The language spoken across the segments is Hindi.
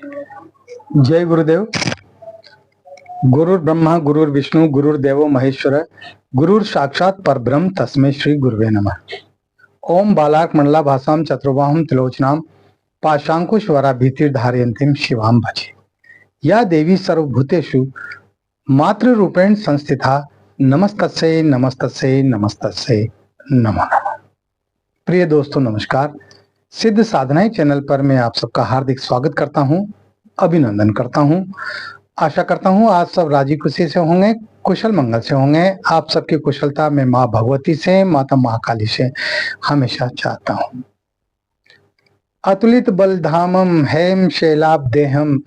जय गुरुदेव। गुरुर् ब्रह्मा गुरुर्विष्णु गुरुर्देवो महेश्वर गुरुर साक्षात परब्रह्म तस्मै श्री गुरुवे नमः। ओम बालार्क मंडला भाषाम चतुर्बाहुम त्रिलोचनाम पाशांकुशवरा भीतिर्धारयन्तीम शिवाम भजे। या देवी सर्वभूतेषु मातृ रूपेण संस्थिता नमस्तस्यै नमस्तस्यै नमस्तस्यै नमो नमः। प्रिय दोस्तों नमस्कार। सिद्ध साधनाएं चैनल पर मैं आप सबका हार्दिक स्वागत करता हूं, अभिनंदन करता हूं। आशा करता हूं आज सब राजी खुशी से होंगे, कुशल मंगल से होंगे। आप सबकी कुशलता में माँ भगवती से, माता महाकाली से हमेशा चाहता हूं। अतुलित बलधामम हेम शैलाब्देहम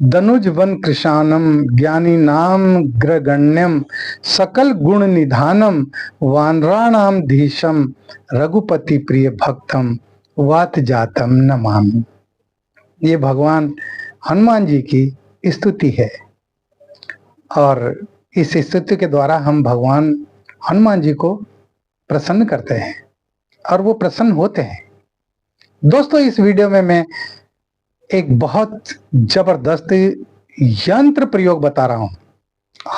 दनुज वन कृशानम ज्ञानी नाम ग्रगण्यम सकल गुण निधानम वानराणाम धीशम रघुपति प्रिय भक्तम वात जातम नमामि। ये भगवान हनुमान जी की स्तुति है और इस स्तुति के द्वारा हम भगवान हनुमान जी को प्रसन्न करते हैं और वो प्रसन्न होते हैं। दोस्तों इस वीडियो में मैं एक बहुत जबरदस्त यंत्र प्रयोग बता रहा हूं,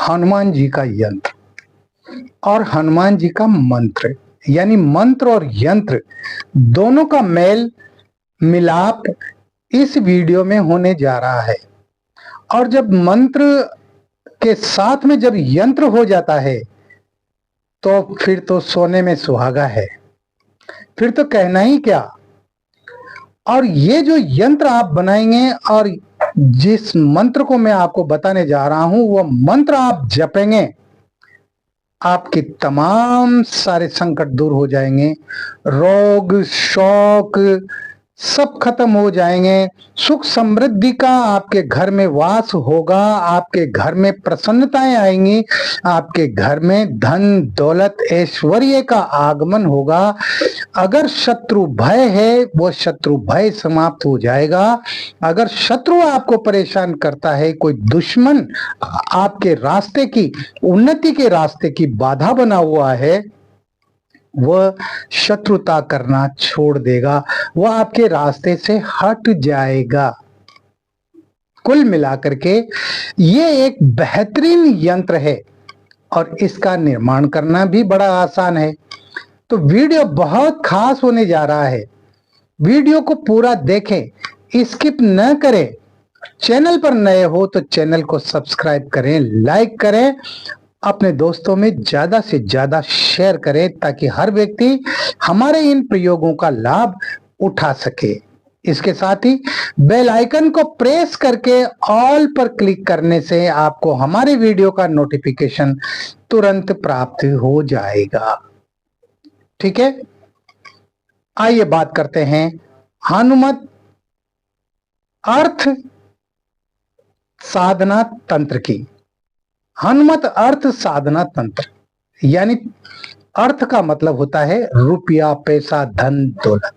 हनुमान जी का यंत्र और हनुमान जी का मंत्र, यानी मंत्र और यंत्र दोनों का मेल मिलाप इस वीडियो में होने जा रहा है। और जब मंत्र के साथ में जब यंत्र हो जाता है तो फिर तो सोने में सुहागा है, फिर तो कहना ही क्या। और ये जो यंत्र आप बनाएंगे और जिस मंत्र को मैं आपको बताने जा रहा हूं वो मंत्र आप जपेंगे, आपके तमाम सारे संकट दूर हो जाएंगे, रोग शोक सब खत्म हो जाएंगे, सुख समृद्धि का आपके घर में वास होगा, आपके घर में प्रसन्नताएं आएंगी, आपके घर में धन दौलत ऐश्वर्य का आगमन होगा। अगर शत्रु भय है वो शत्रु भय समाप्त हो जाएगा। अगर शत्रु आपको परेशान करता है, कोई दुश्मन आपके रास्ते की उन्नति के रास्ते की बाधा बना हुआ है, वह शत्रुता करना छोड़ देगा, वह आपके रास्ते से हट जाएगा। कुल मिलाकर के ये एक बेहतरीन यंत्र है और इसका निर्माण करना भी बड़ा आसान है। तो वीडियो बहुत खास होने जा रहा है, वीडियो को पूरा देखें, स्किप न करें। चैनल पर नए हो तो चैनल को सब्सक्राइब करें, लाइक करें, अपने दोस्तों में ज्यादा से ज्यादा शेयर करें ताकि हर व्यक्ति हमारे इन प्रयोगों का लाभ उठा सके। इसके साथ ही बेल आइकन को प्रेस करके ऑल पर क्लिक करने से आपको हमारे वीडियो का नोटिफिकेशन तुरंत प्राप्त हो जाएगा। ठीक है, आइए बात करते हैं हनुमत अर्थ साधना तंत्र की। हनुमत अर्थ साधना तंत्र, यानी अर्थ का मतलब होता है रुपया पैसा धन दौलत।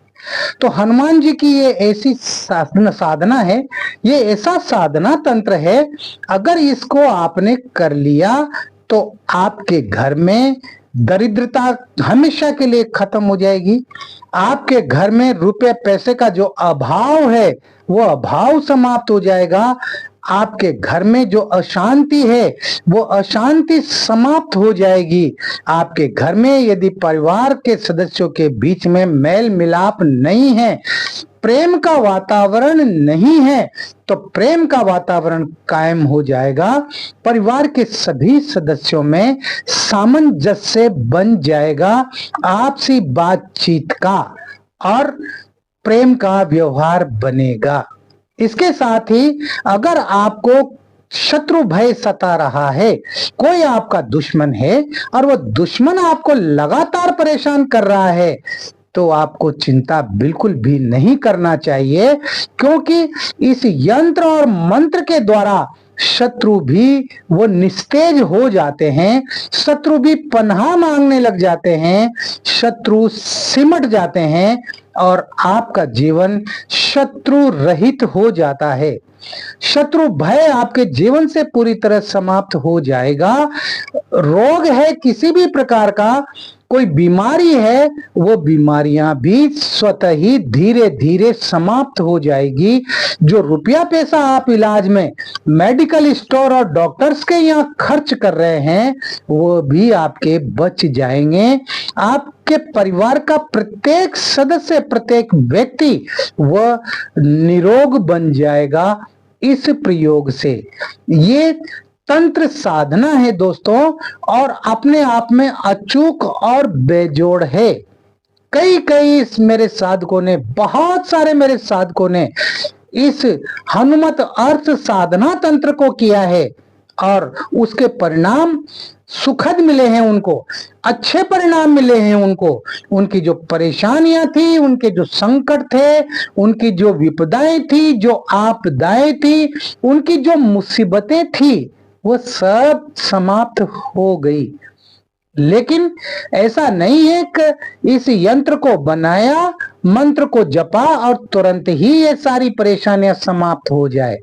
तो हनुमान जी की ये ऐसी साधना है, ये ऐसा साधना तंत्र है, अगर इसको आपने कर लिया तो आपके घर में दरिद्रता हमेशा के लिए खत्म हो जाएगी। आपके घर में रुपये पैसे का जो अभाव है वो अभाव समाप्त हो जाएगा। आपके घर में जो अशांति है वो अशांति समाप्त हो जाएगी। आपके घर में यदि परिवार के सदस्यों के बीच में मेल मिलाप नहीं है, प्रेम का वातावरण नहीं है, तो प्रेम का वातावरण कायम हो जाएगा। परिवार के सभी सदस्यों में सामंजस्य बन जाएगा, आपसी बातचीत का और प्रेम का व्यवहार बनेगा। इसके साथ ही अगर आपको शत्रु भय सता रहा है, कोई आपका दुश्मन है और वो दुश्मन आपको लगातार परेशान कर रहा है, तो आपको चिंता बिल्कुल भी नहीं करना चाहिए, क्योंकि इस यंत्र और मंत्र के द्वारा शत्रु भी वो निस्तेज हो जाते हैं, शत्रु भी पनाह मांगने लग जाते हैं, शत्रु सिमट जाते हैं और आपका जीवन शत्रु रहित हो जाता है। शत्रु भय आपके जीवन से पूरी तरह समाप्त हो जाएगा। रोग है किसी भी प्रकार का, कोई बीमारी है, वो बीमारियां भी स्वतः ही धीरे धीरे समाप्त हो जाएगी। जो रुपया पैसा आप इलाज में मेडिकल स्टोर और डॉक्टर्स के यहाँ खर्च कर रहे हैं, वो भी आपके बच जाएंगे। आपके परिवार का प्रत्येक सदस्य, प्रत्येक व्यक्ति वह निरोग बन जाएगा इस प्रयोग से। ये तंत्र साधना है दोस्तों, और अपने आप में अचूक और बेजोड़ है। कई मेरे साधकों ने, बहुत सारे मेरे साधकों ने इस हनुमत अर्थ साधना तंत्र को किया है और उसके परिणाम सुखद मिले हैं, उनको अच्छे परिणाम मिले हैं। उनको उनकी जो परेशानियां थी, उनके जो संकट थे, उनकी जो विपदाएं थी, जो आपदाएं थी, उनकी जो मुसीबतें थी, वो सब समाप्त हो गई। लेकिन ऐसा नहीं है कि इस यंत्र को बनाया, मंत्र को जपा और तुरंत ही ये सारी परेशानियां समाप्त हो जाए।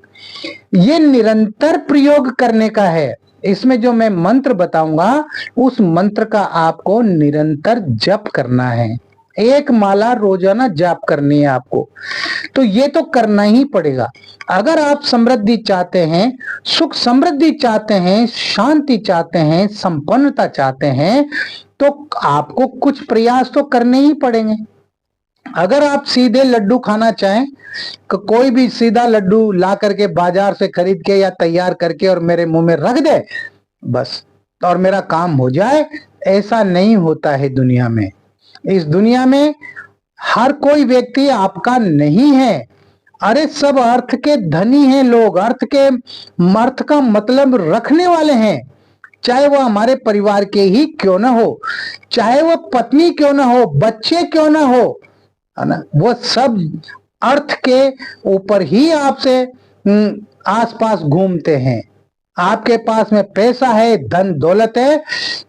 ये निरंतर प्रयोग करने का है। इसमें जो मैं मंत्र बताऊंगा, उस मंत्र का आपको निरंतर जप करना है। एक माला रोजाना जाप करनी है आपको। तो ये तो करना ही पड़ेगा। अगर आप समृद्धि चाहते हैं, सुख समृद्धि चाहते हैं, शांति चाहते हैं, संपन्नता चाहते हैं, तो आपको कुछ प्रयास तो करने ही पड़ेंगे। अगर आप सीधे लड्डू खाना चाहें, तो कोई भी सीधा लड्डू ला करके बाजार से खरीद के या तैयार करके और मेरे मुंह में रख दे बस, और मेरा काम हो जाए, ऐसा नहीं होता है दुनिया में। इस दुनिया में हर कोई व्यक्ति आपका नहीं है। अरे सब अर्थ के धनी हैं लोग, अर्थ का मतलब रखने वाले हैं। चाहे वो हमारे परिवार के ही क्यों ना हो, चाहे वो पत्नी क्यों ना हो, बच्चे क्यों ना हो, है ना, वो सब अर्थ के ऊपर ही आपसे आसपास घूमते हैं। आपके पास में पैसा है, धन दौलत है,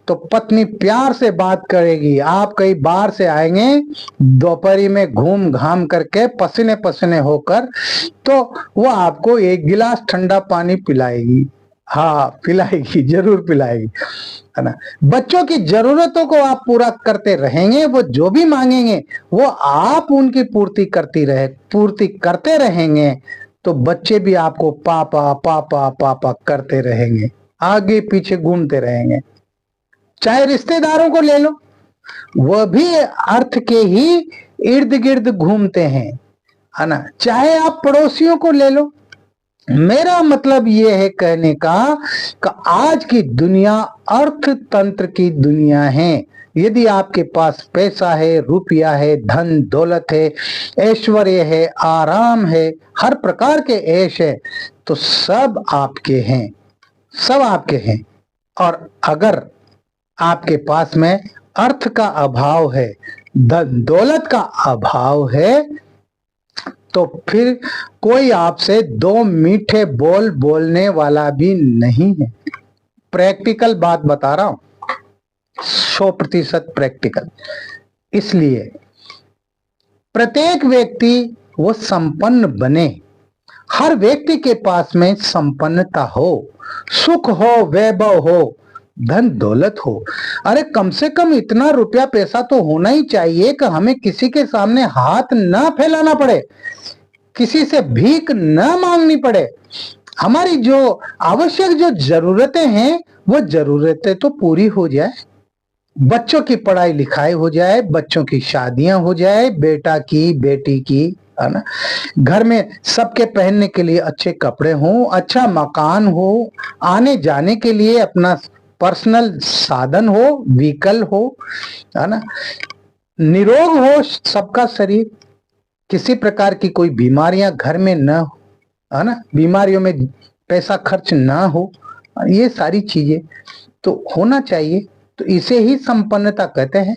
तो पत्नी प्यार से बात करेगी। आप कहीं बाहर से आएंगे दोपहरी में घूम घाम करके पसीने पसीने होकर, तो वो आपको एक गिलास ठंडा पानी पिलाएगी। हाँ, पिलाएगी, जरूर पिलाएगी, है ना। बच्चों की जरूरतों को आप पूरा करते रहेंगे, वो जो भी मांगेंगे वो आप उनकी पूर्ति करते रहेंगे, तो बच्चे भी आपको पापा पापा पापा करते रहेंगे, आगे पीछे घूमते रहेंगे। चाहे रिश्तेदारों को ले लो, वह भी अर्थ के ही इर्द गिर्द घूमते हैं, है ना। चाहे आप पड़ोसियों को ले लो। मेरा मतलब ये है कहने का कि आज की दुनिया अर्थ तंत्र की दुनिया है। यदि आपके पास पैसा है, रुपया है, धन दौलत है, ऐश्वर्य है, आराम है, हर प्रकार के ऐश है, तो सब आपके हैं, सब आपके हैं। और अगर आपके पास में अर्थ का अभाव है, धन दौलत का अभाव है, तो फिर कोई आपसे दो मीठे बोल बोलने वाला भी नहीं है। प्रैक्टिकल बात बता रहा हूं, 100% प्रैक्टिकल। इसलिए प्रत्येक व्यक्ति वो संपन्न बने, हर व्यक्ति के पास में संपन्नता हो, सुख हो, वैभव हो, धन दौलत हो। अरे कम से कम इतना रुपया पैसा तो होना ही चाहिए कि हमें किसी के सामने हाथ ना फैलाना पड़े, किसी से भीख न मांगनी पड़े। हमारी जो आवश्यक जो जरूरतें हैं, वो जरूरतें तो पूरी हो जाए। बच्चों की पढ़ाई लिखाई हो जाए, बच्चों की शादियां हो जाए, बेटा की बेटी की, है ना। घर में सबके पहनने के लिए अच्छे कपड़े हों, अच्छा मकान हो, आने जाने के लिए अपना पर्सनल साधन हो, व्हीकल हो, है ना। निरोग हो सबका शरीर, किसी प्रकार की कोई बीमारियां घर में न हो, है ना, बीमारियों में पैसा खर्च ना हो, ये सारी चीजें तो होना चाहिए। तो इसे ही संपन्नता कहते हैं,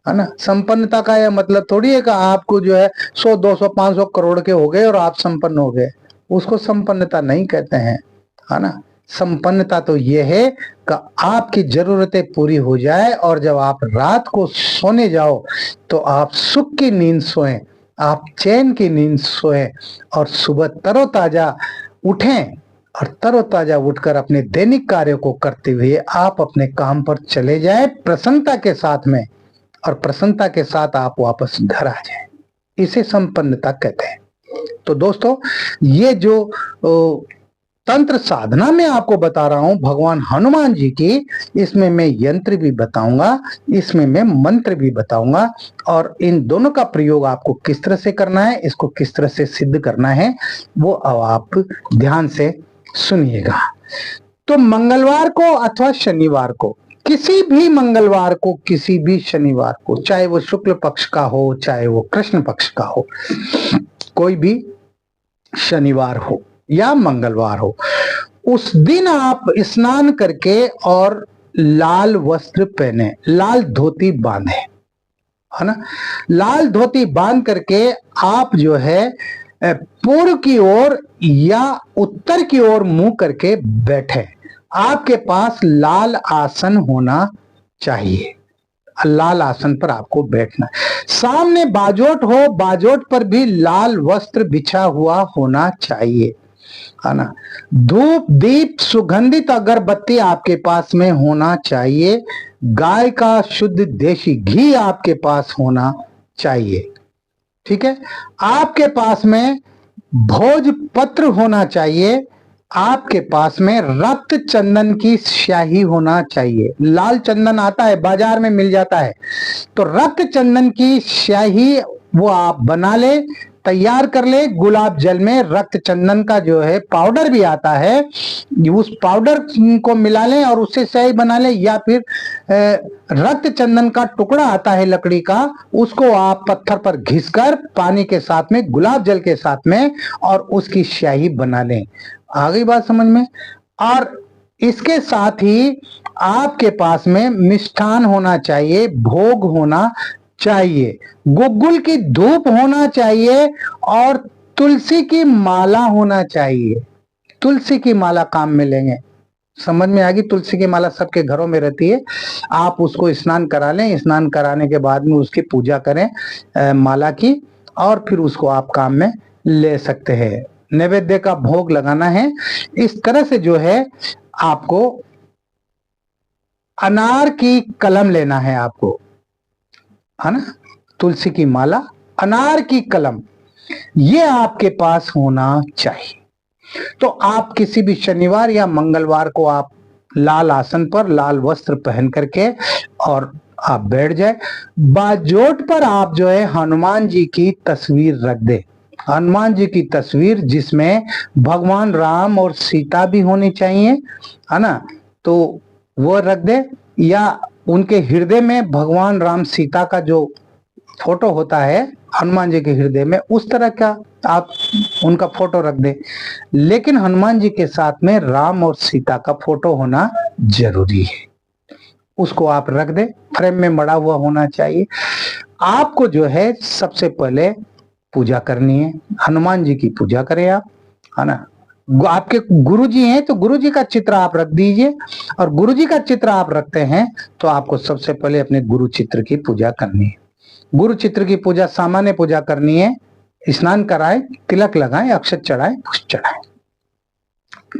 है ना। संपन्नता का यह मतलब थोड़ी है कि आपको जो है 100 200 500 करोड़ के हो गए और आप संपन्न हो गए, उसको संपन्नता नहीं कहते हैं, है ना। संपन्नता तो यह है कि आपकी जरूरतें पूरी हो जाए, और जब आप रात को सोने जाओ तो आप सुख की नींद सोएं, आप चैन की नींद सोएं, और सुबह तरोताजा उठें, और तरोताजा उठकर अपने दैनिक कार्यों को करते हुए आप अपने काम पर चले जाएं प्रसन्नता के साथ में। और प्रसन्नता के साथ आप वापस घर आ जाएं। इसे संपन्नता कहते हैं। तो दोस्तों, ये जो तंत्र साधना में आपको बता रहा हूं भगवान हनुमान जी की, इसमें मैं यंत्र भी बताऊंगा, इसमें मैं मंत्र भी बताऊंगा, और इन दोनों का प्रयोग आपको किस तरह से करना है, इसको किस तरह से सिद्ध करना है, वो अब आप ध्यान से सुनिएगा। तो मंगलवार को अथवा शनिवार को, किसी भी मंगलवार को, किसी भी शनिवार को, चाहे वो शुक्ल पक्ष का हो चाहे वो कृष्ण पक्ष का हो, कोई भी शनिवार हो या मंगलवार हो, उस दिन आप स्नान करके और लाल वस्त्र पहने, लाल धोती बांधे, है ना। लाल धोती बांध करके आप जो है पूर्व की ओर या उत्तर की ओर मुंह करके बैठे। आपके पास लाल आसन होना चाहिए, लाल आसन पर आपको बैठना। सामने बाजोट हो, बाजोट पर भी लाल वस्त्र बिछा हुआ होना चाहिए, है ना। धूप दीप सुगंधित अगरबत्ती आपके पास में होना चाहिए। गाय का शुद्ध देशी घी आपके पास होना चाहिए, ठीक है। आपके पास में भोज पत्र होना चाहिए। आपके पास में रक्त चंदन की स्याही होना चाहिए। लाल चंदन आता है, बाजार में मिल जाता है, तो रक्त चंदन की स्याही वो आप बना ले, तैयार कर ले। गुलाब जल में रक्त चंदन का जो है पाउडर भी आता है, उस पाउडर को मिला लें और उससे स्याही बना लें, या फिर रक्त चंदन का टुकड़ा आता है लकड़ी का, उसको आप पत्थर पर घिसकर पानी के साथ में, गुलाब जल के साथ में, और उसकी स्याही बना लें। आ गई बात समझ में। और इसके साथ ही आपके पास में मिष्ठान होना चाहिए, भोग होना चाहिए, गुग्गुल की धूप होना चाहिए, और तुलसी की माला होना चाहिए। तुलसी की माला काम में लेंगे, समझ में आ गई। तुलसी की माला सबके घरों में रहती है। आप उसको स्नान करा लें, स्नान कराने के बाद में उसकी पूजा करें माला की, और फिर उसको आप काम में ले सकते हैं। नैवेद्य का भोग लगाना है। इस तरह से जो है आपको अनार की कलम लेना है आपको, है ना। तुलसी की माला, अनार की कलम, ये आपके पास होना चाहिए। तो आप किसी भी शनिवार या मंगलवार को आप लाल आसन पर लाल वस्त्र पहन करके और आप बैठ जाए। बाजोट पर आप जो है हनुमान जी की तस्वीर रख दे, हनुमान जी की तस्वीर जिसमें भगवान राम और सीता भी होनी चाहिए, है ना, तो वो रख दे। या उनके हृदय में भगवान राम सीता का जो फोटो होता है हनुमान जी के हृदय में, उस तरह का आप उनका फोटो रख दें। लेकिन हनुमान जी के साथ में राम और सीता का फोटो होना जरूरी है, उसको आप रख दें। फ्रेम में मड़ा हुआ होना चाहिए। आपको जो है सबसे पहले पूजा करनी है, हनुमान जी की पूजा करें आप, है ना। आपके गुरु जी हैं तो गुरु जी का चित्र आप रख दीजिए, और गुरु जी का चित्र आप रखते हैं तो आपको सबसे पहले अपने गुरु चित्र की पूजा करनी है। गुरु चित्र की पूजा सामान्य पूजा करनी है। स्नान कराएं, तिलक लगाएं, अक्षत चढ़ाएं, पुष्प चढ़ाएं।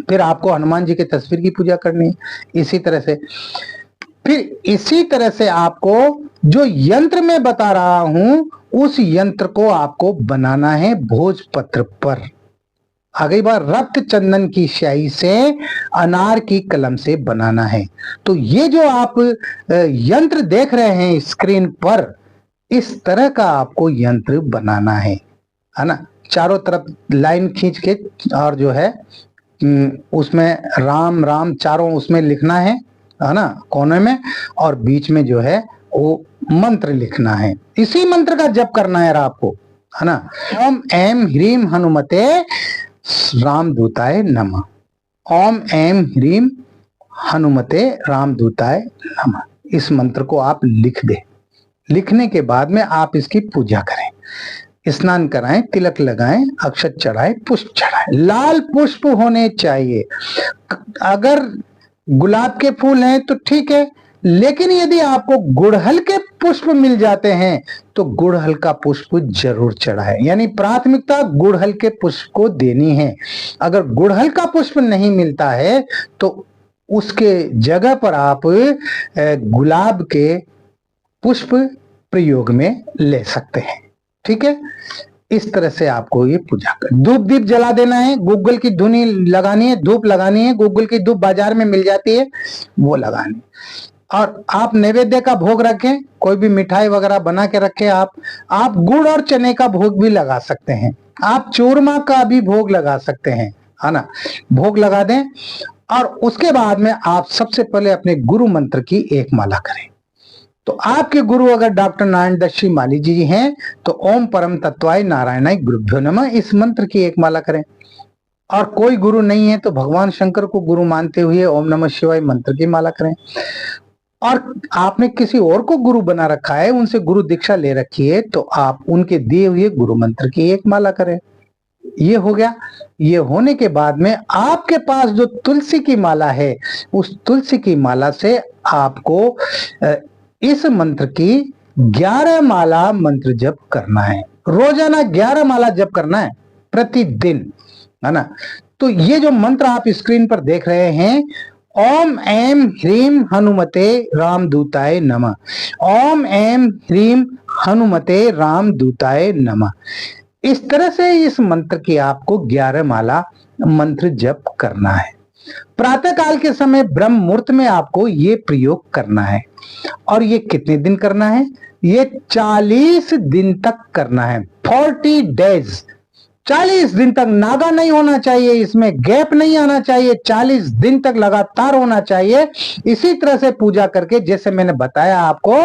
फिर आपको हनुमान जी की तस्वीर की पूजा करनी है। इसी तरह से फिर इसी तरह से आपको जो यंत्र मैं बता रहा हूं, उस यंत्र को आपको बनाना है भोजपत्र पर। आ गई बात, रक्त चंदन की स्याही से, अनार की कलम से बनाना है। तो ये जो आप यंत्र देख रहे हैं स्क्रीन पर, इस तरह का आपको यंत्र बनाना है ना। चारों तरफ लाइन खींच के, और जो है उसमें राम राम चारों उसमें लिखना है ना, कोने में, और बीच में जो है वो मंत्र लिखना है। इसी मंत्र का जप करना है आपको, है ना। ओम ऐम ह्रीम हनुमते रामदूताय नमः। ओम ऐम ह्रीम हनुमते रामदूताय नमः। इस मंत्र को आप लिख दे। लिखने के बाद में आप इसकी पूजा करें, स्नान कराएं, तिलक लगाएं, अक्षत चढ़ाएं, पुष्प चढ़ाएं। लाल पुष्प होने चाहिए। अगर गुलाब के फूल हैं तो ठीक है, लेकिन यदि आपको गुड़हल के पुष्प मिल जाते हैं तो गुड़हल का पुष्प जरूर चढ़ाएं। यानी प्राथमिकता गुड़हल के पुष्प को देनी है। अगर गुड़हल का पुष्प नहीं मिलता है तो उसके जगह पर आप गुलाब के पुष्प प्रयोग में ले सकते हैं। ठीक है, इस तरह से आपको ये पूजा कर, धूप दीप जला देना है, गूगल की धुनी लगानी है, धूप लगानी है, गूगल की धूप बाजार में मिल जाती है वो लगानी। और आप नैवेद्य का भोग रखें, कोई भी मिठाई वगैरह बना के रखें। आप गुड़ और चने का भोग भी लगा सकते हैं, आप चूरमा का भी भोग लगा सकते हैं, है ना, भोग लगा दें। और उसके बाद में आप सबसे पहले अपने गुरु मंत्र की एक माला करें। तो आपके गुरु अगर डॉक्टर नारायण दत्त श्री माली जी हैं तो ओम परम तत्वाय नारायणाय गुरुभ्यो नमः इस मंत्र की एक माला करें। और कोई गुरु नहीं है तो भगवान शंकर को गुरु मानते हुए ओम नमः शिवाय मंत्र की माला करें। और आपने किसी और को गुरु बना रखा है, उनसे गुरु दीक्षा ले रखी है, तो आप उनके दिए हुए गुरु मंत्र की एक माला करें। ये हो गया। ये होने के बाद में आपके पास जो तुलसी की माला है, उस तुलसी की माला से आपको इस मंत्र की 11 माला मंत्र जप करना है। रोजाना 11 माला जप करना है प्रतिदिन, है ना। तो ये जो मंत्र आप स्क्रीन पर देख रहे हैं, ओम ऐम ह्रीम हनुमते रामदूताय नमः, ओम ऐम ह्रीम हनुमते रामदूताय नमः, इस तरह से इस मंत्र की आपको 11 माला मंत्र जप करना है। प्रातः काल के समय ब्रह्म मुहूर्त में आपको ये प्रयोग करना है। और ये कितने दिन करना है? ये 40 दिन तक करना है, 40 डेज, 40 दिन तक। नागा नहीं होना चाहिए, इसमें गैप नहीं आना चाहिए, 40 दिन तक लगातार होना चाहिए। इसी तरह से पूजा करके जैसे मैंने बताया आपको,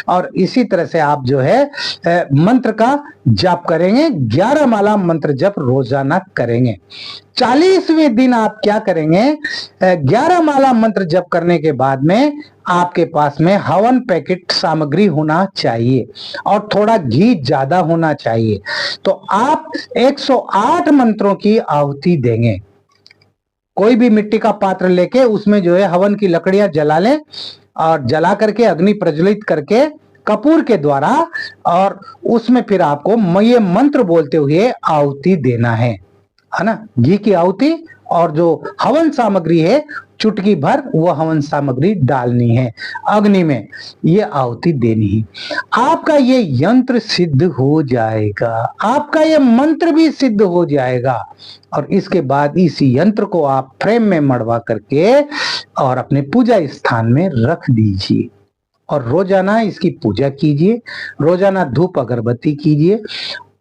और इसी तरह से आप जो है मंत्र का जाप करेंगे। 11 माला मंत्र जप रोजाना करेंगे। 40वें दिन आप क्या करेंगे? 11 माला मंत्र जप करने के बाद में आपके पास में हवन पैकेट सामग्री होना चाहिए और थोड़ा घी ज्यादा होना चाहिए। तो आप 108 मंत्रों की आहुति देंगे। कोई भी मिट्टी का पात्र लेके उसमें जो है हवन की लकड़ियां जला लें और जला करके अग्नि प्रज्वलित करके कपूर के द्वारा, और उसमें फिर आपको ये मंत्र बोलते हुए आहुति देना है ना। घी की आहुति और जो हवन सामग्री है चुटकी भर वो हवन सामग्री डालनी है अग्नि में, ये आहुति देनी है। आपका ये यंत्र सिद्ध हो जाएगा, आपका ये मंत्र भी सिद्ध हो जाएगा। और इसके बाद इस यंत्र को आप फ्रेम में मड़वा करके और अपने पूजा स्थान में रख दीजिए और रोजाना इसकी पूजा कीजिए, रोजाना धूप अगरबत्ती कीजिए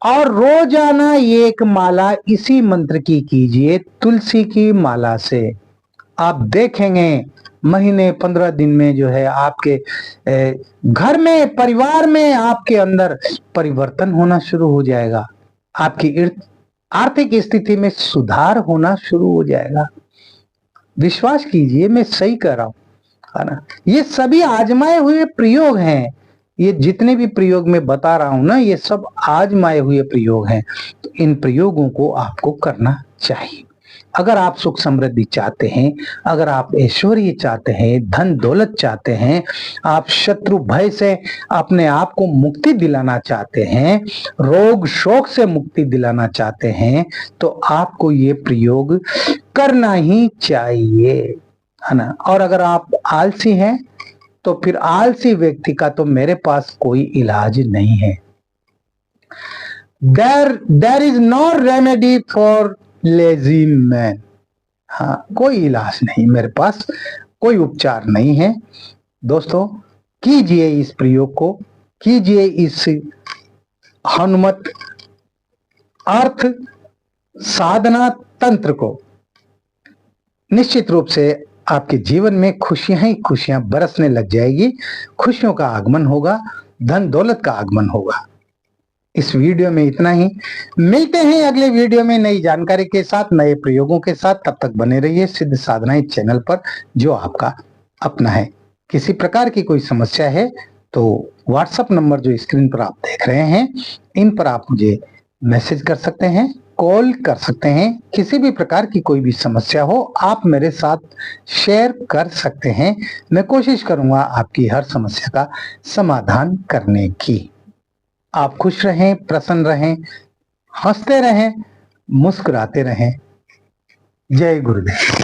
और रोजाना एक माला इसी मंत्र की कीजिए, तुलसी की माला से। आप देखेंगे महीने 15 दिन में जो है आपके घर में, परिवार में, आपके अंदर परिवर्तन होना शुरू हो जाएगा। आपकी आर्थिक स्थिति में सुधार होना शुरू हो जाएगा। विश्वास कीजिए, मैं सही कह रहा हूं, है ना। ये सभी आजमाए हुए प्रयोग हैं। ये जितने भी प्रयोग मैं बता रहा हूं ना, ये सब आजमाए हुए प्रयोग हैं। तो इन प्रयोगों को आपको करना चाहिए। अगर आप सुख समृद्धि चाहते हैं, अगर आप ऐश्वर्य चाहते हैं, धन दौलत चाहते हैं, आप शत्रु भय से अपने आप को मुक्ति दिलाना चाहते हैं, रोग शोक से मुक्ति दिलाना चाहते हैं, तो आपको ये प्रयोग करना ही चाहिए, है ना। और अगर आप आलसी हैं तो फिर आलसी व्यक्ति का तो मेरे पास कोई इलाज नहीं है। There is no remedy for lazy man. हाँ, कोई इलाज नहीं, मेरे पास कोई उपचार नहीं है। दोस्तों, कीजिए इस प्रयोग को, कीजिए इस हनुमत अर्थ साधना तंत्र को। निश्चित रूप से आपके जीवन में खुशियां ही खुशियां बरसने लग जाएगी, खुशियों का आगमन होगा, धन दौलत का आगमन होगा। इस वीडियो में इतना ही। मिलते हैं अगले वीडियो में नई जानकारी के साथ, नए प्रयोगों के साथ। तब तक बने रहिए सिद्ध साधनाएं चैनल पर, जो आपका अपना है। किसी प्रकार की कोई समस्या है तो व्हाट्सएप नंबर जो स्क्रीन पर आप देख रहे हैं, इन पर आप मुझे मैसेज कर सकते हैं, कॉल कर सकते हैं। किसी भी प्रकार की कोई भी समस्या हो आप मेरे साथ शेयर कर सकते हैं। मैं कोशिश करूंगा आपकी हर समस्या का समाधान करने की। आप खुश रहें, प्रसन्न रहें, हंसते रहें, मुस्कुराते रहें। जय गुरुदेव।